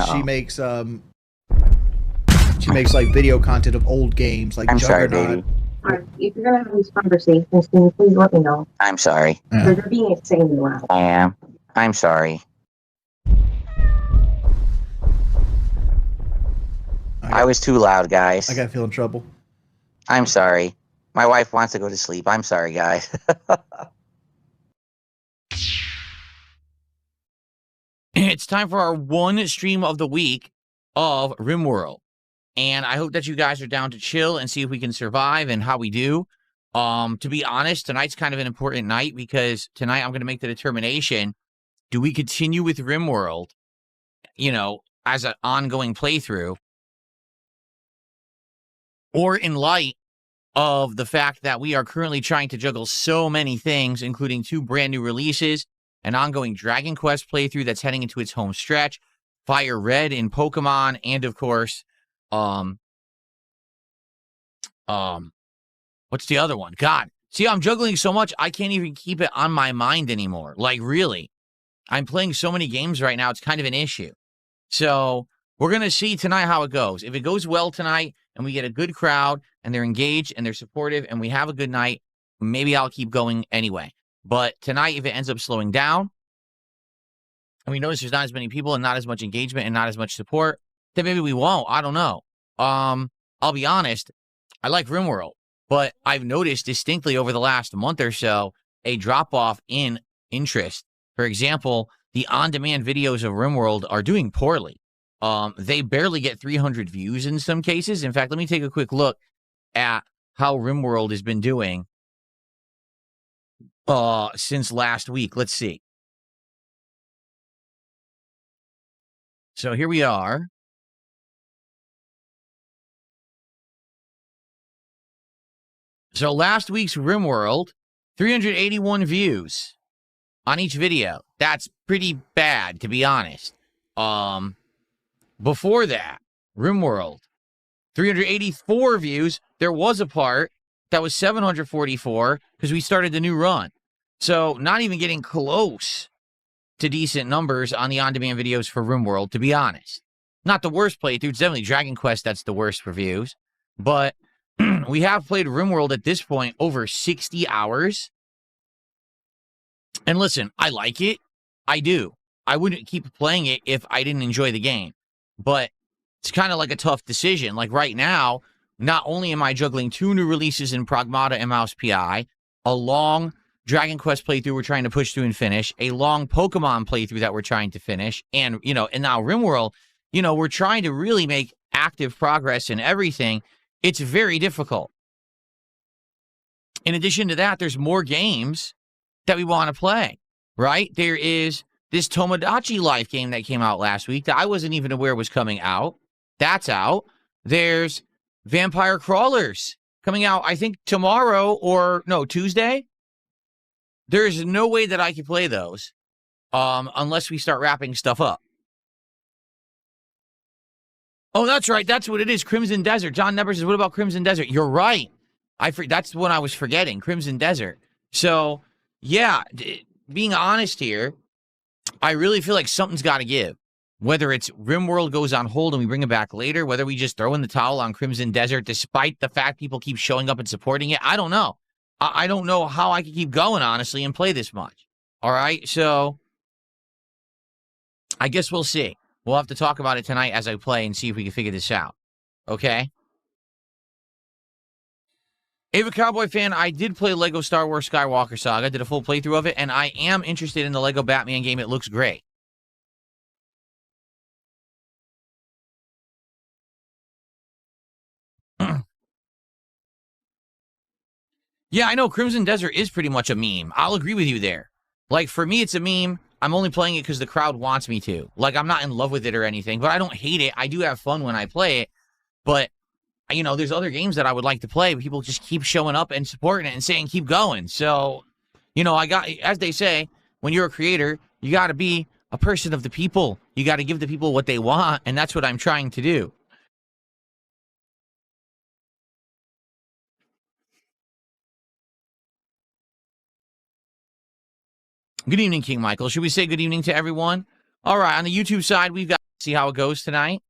She makes like video content of old games, like I'm sorry, Juggernaut. baby. If you're gonna have these conversations, can you please let me know? I'm sorry. They're being insanely loud. I am. I'm sorry. I was too loud, guys. I gotta feel in trouble. I'm sorry. My wife wants to go to sleep. I'm sorry, guys. It's time for our one stream of the week of Rimworld. And I hope that you guys are down to chill and see if we can survive and how we do. To be honest, tonight's kind of an important night because tonight I'm going to make the determination, do we continue with Rimworld, you know, as an ongoing playthrough? Or in light of the fact that we are currently trying to juggle so many things, including 2 brand new releases, an ongoing Dragon Quest playthrough that's heading into its home stretch, Fire Red in Pokemon, and of course, what's the other one? God, see, I'm juggling so much, I can't even keep it on my mind anymore. Like, really, I'm playing so many games right now, it's kind of an issue. So we're going to see tonight how it goes. If it goes well tonight and we get a good crowd and they're engaged and they're supportive and we have a good night, maybe I'll keep going anyway. But tonight, if it ends up slowing down and we notice there's not as many people and not as much engagement and not as much support, then maybe we won't. I don't know. I'll be honest, I like Rimworld, but I've noticed distinctly over the last month or so a drop-off in interest. For example, the on-demand videos of Rimworld are doing poorly. They barely get 300 views in some cases. In fact, let me take a quick look at how Rimworld has been doing since last week. Let's see. So here we are. So last week's Rimworld, 381 views on each video. That's pretty bad, to be honest. Before that, Rimworld, 384 views. There was a part that was 744 because we started the new run. So not even getting close to decent numbers on the on-demand videos for Rimworld, to be honest. Not the worst playthrough. It's definitely Dragon Quest that's the worst for views. But we have played Rimworld at this point over 60 hours. And listen, I like it. I do. I wouldn't keep playing it if I didn't enjoy the game. But it's kind of like a tough decision. Like right now, not only am I juggling 2 new releases in Pragmata and Mouse PI, a long Dragon Quest playthrough we're trying to push through and finish, a long Pokemon playthrough that we're trying to finish, and, you know, and now Rimworld, you know, we're trying to really make active progress in everything. It's very difficult. In addition to that, there's more games that we want to play, right? There is this Tomodachi Life game that came out last week that I wasn't even aware was coming out. That's out. There's Vampire Crawlers coming out, I think, tomorrow or, no, Tuesday. There's no way that I can play those unless we start wrapping stuff up. Oh, that's right. That's what it is. Crimson Desert. John Nepper says, what about Crimson Desert? You're right. That's what I was forgetting. Crimson Desert. So, yeah, being honest here, I really feel like something's got to give. Whether it's Rimworld goes on hold and we bring it back later, whether we just throw in the towel on Crimson Desert despite the fact people keep showing up and supporting it, I don't know. I don't know how I can keep going, honestly, and play this much. All right, so I guess we'll see. We'll have to talk about it tonight as I play and see if we can figure this out. Okay? Ava Cowboy fan, I did play Lego Star Wars Skywalker Saga, did a full playthrough of it, and I am interested in the Lego Batman game. It looks great. Yeah, I know Crimson Desert is pretty much a meme. I'll agree with you there. Like, for me, it's a meme. I'm only playing it because the crowd wants me to. Like, I'm not in love with it or anything, but I don't hate it. I do have fun when I play it. But, you know, there's other games that I would like to play. People just keep showing up and supporting it and saying, keep going. So, you know, as they say, when you're a creator, you got to be a person of the people. You got to give the people what they want, and that's what I'm trying to do. Good evening, King Michael. Should we say good evening to everyone? All right, on the YouTube side, we've got see how it goes tonight.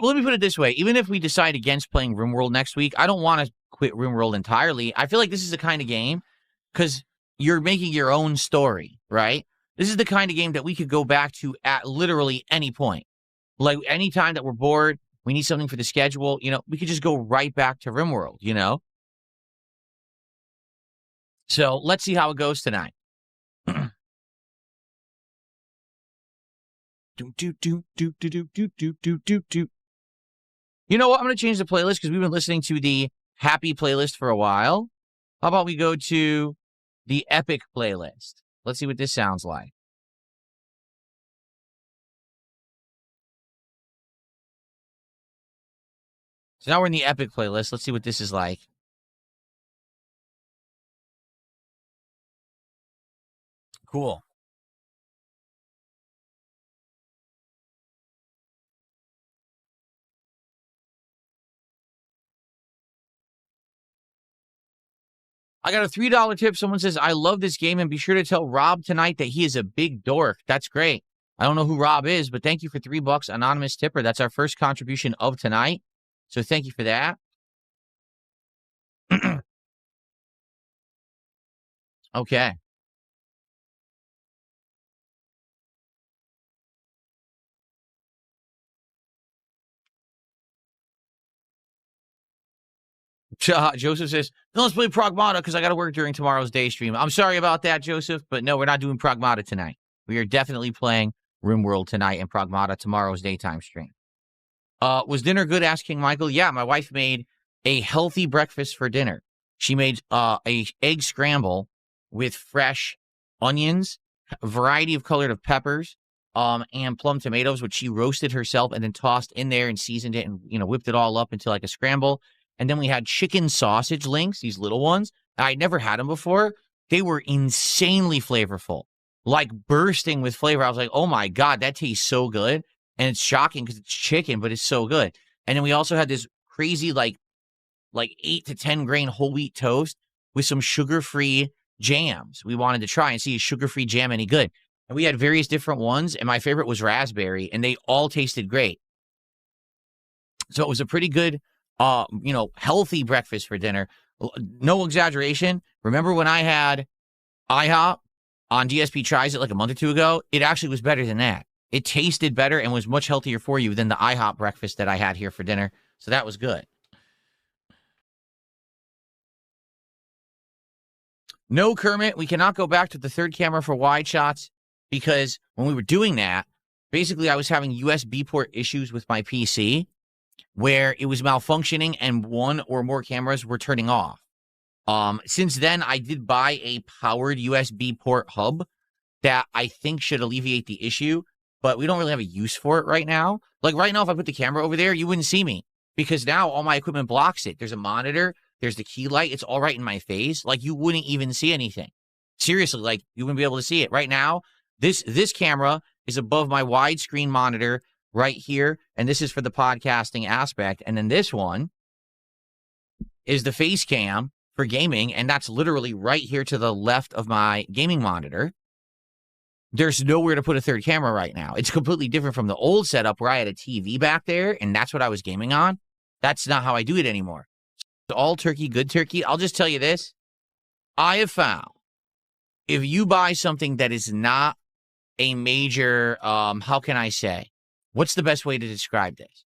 Let me put it this way. Even if we decide against playing Rimworld next week, I don't want to quit Rimworld entirely. I feel like this is the kind of game, because you're making your own story, right? This is the kind of game that we could go back to at literally any point. Like, any time that we're bored, we need something for the schedule, you know, we could just go right back to Rimworld, you know? So, let's see how it goes tonight. You know what? I'm going to change the playlist because we've been listening to the happy playlist for a while. How about we go to the epic playlist? Let's see what this sounds like. So now we're in the epic playlist. Let's see what this is like. Cool. I got a $3 tip. Someone says, I love this game, and be sure to tell Rob tonight that he is a big dork. That's great. I don't know who Rob is, but thank you for $3, anonymous tipper. That's our first contribution of tonight. So thank you for that. Okay. Joseph says, no, let's play Pragmata because I got to work during tomorrow's day stream. I'm sorry about that, Joseph, but no, we're not doing Pragmata tonight. We are definitely playing Rimworld tonight and Pragmata tomorrow's daytime stream. Was dinner good? Asked King Michael. Yeah, my wife made a healthy breakfast for dinner. She made a egg scramble with fresh onions, a variety of colored of peppers, and plum tomatoes, which she roasted herself and then tossed in there and seasoned it and, you know, whipped it all up into like a scramble. And then we had chicken sausage links, these little ones. I'd never had them before. They were insanely flavorful, like bursting with flavor. I was like, oh my God, that tastes so good. And it's shocking because it's chicken, but it's so good. And then we also had this crazy, like 8 to 10 grain whole wheat toast with some sugar-free jams. We wanted to try and see is sugar-free jam any good. And we had various different ones, and my favorite was raspberry, and they all tasted great. So it was a pretty good, healthy breakfast for dinner. No exaggeration. Remember when I had IHOP on DSP Tries It like a month or two ago? It actually was better than that. It tasted better and was much healthier for you than the IHOP breakfast that I had here for dinner. So that was good. No, Kermit, we cannot go back to the third camera for wide shots because when we were doing that, basically I was having USB port issues with my PC where it was malfunctioning and one or more cameras were turning off. Since then, I did buy a powered USB port hub that I think should alleviate the issue, but we don't really have a use for it right now. Like right now, if I put the camera over there, you wouldn't see me because now all my equipment blocks it. There's a monitor. There's the key light. It's all right in my face. Like you wouldn't even see anything. Seriously, like you wouldn't be able to see it. Right now, this camera is above my widescreen monitor right here. And this is for the podcasting aspect. And then this one is the face cam for gaming. And that's literally right here to the left of my gaming monitor. There's nowhere to put a third camera right now. It's completely different from the old setup where I had a TV back there and that's what I was gaming on. That's not how I do it anymore. All turkey, good turkey. I'll just tell you this. I have found if you buy something that is not a major, how can I say? What's the best way to describe this?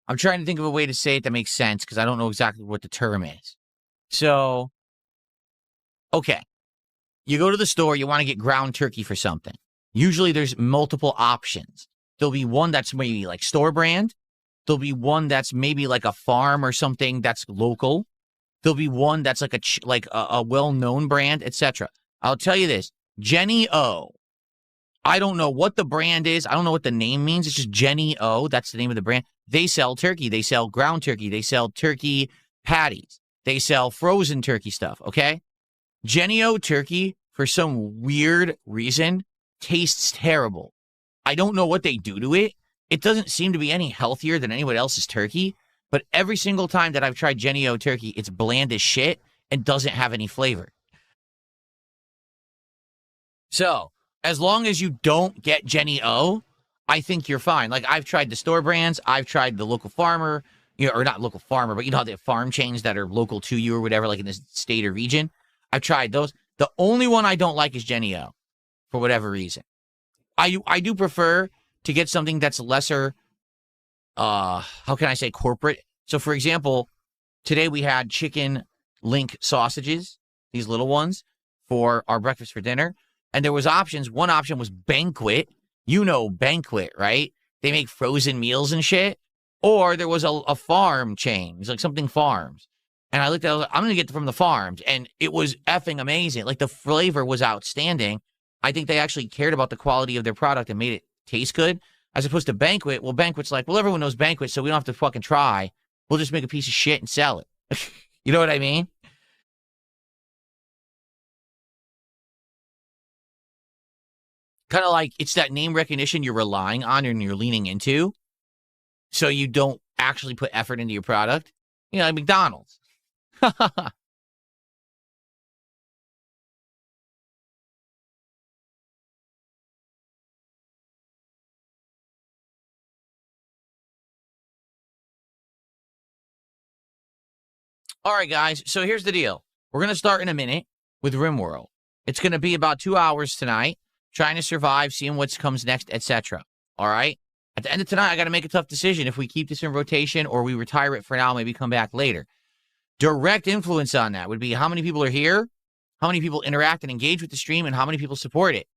I'm trying to think of a way to say it that makes sense because I don't know exactly what the term is. So, okay. You go to the store, you want to get ground turkey for something. Usually there's multiple options. There'll be one that's maybe like store brand. There'll be one that's maybe like a farm or something that's local. There'll be one that's like a well-known brand, etc. I'll tell you this, Jenny O. I don't know what the brand is. I don't know what the name means. It's just Jenny O. That's the name of the brand. They sell turkey. They sell ground turkey. They sell turkey patties. They sell frozen turkey stuff, okay? Jenny O turkey, for some weird reason, tastes terrible. I don't know what they do to it. It doesn't seem to be any healthier than anyone else's turkey, but every single time that I've tried Jenny O turkey, it's bland as shit and doesn't have any flavor. So, as long as you don't get Jenny O, I think you're fine. Like, I've tried the store brands. I've tried the local farmer, or not local farmer, but you know how they have farm chains that are local to you or whatever, like in this state or region. I've tried those. The only one I don't like is Jenny O, for whatever reason. I do prefer to get something that's lesser, how can I say, corporate. So, for example, today we had chicken link sausages, these little ones, for our breakfast for dinner. And there was options. One option was Banquet. You know Banquet, right? They make frozen meals and shit. Or there was a farm chain. It's like something farms. And I looked at it, I'm going to get from the farms. And it was effing amazing. Like, the flavor was outstanding. I think they actually cared about the quality of their product and made it taste good. As opposed to Banquet. Well, Banquet's like, well, everyone knows Banquet, so we don't have to fucking try. We'll just make a piece of shit and sell it. You know what I mean? Kind of like it's that name recognition you're relying on and you're leaning into, so you don't actually put effort into your product. You know, like McDonald's. All right, guys. So here's the deal. We're going to start in a minute with Rimworld. It's going to be about 2 hours tonight, trying to survive, seeing what comes next, etc. All right? At the end of tonight, I got to make a tough decision if we keep this in rotation or we retire it for now, maybe come back later. Direct influence on that would be how many people are here, how many people interact and engage with the stream, and how many people support it.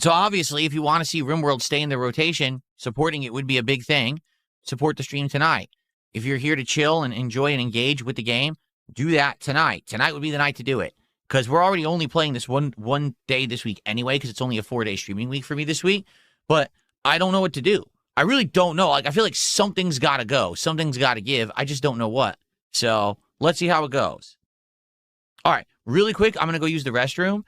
So obviously, if you want to see Rimworld stay in the rotation, supporting it would be a big thing. Support the stream tonight. If you're here to chill and enjoy and engage with the game, do that tonight. Tonight would be the night to do it. Because we're already only playing this one day this week anyway, because it's only a 4-day streaming week for me this week. But I don't know what to do. I really don't know. Like, I feel like something's got to go. Something's got to give. I just don't know what. So let's see how it goes. All right. Really quick, I'm going to go use the restroom.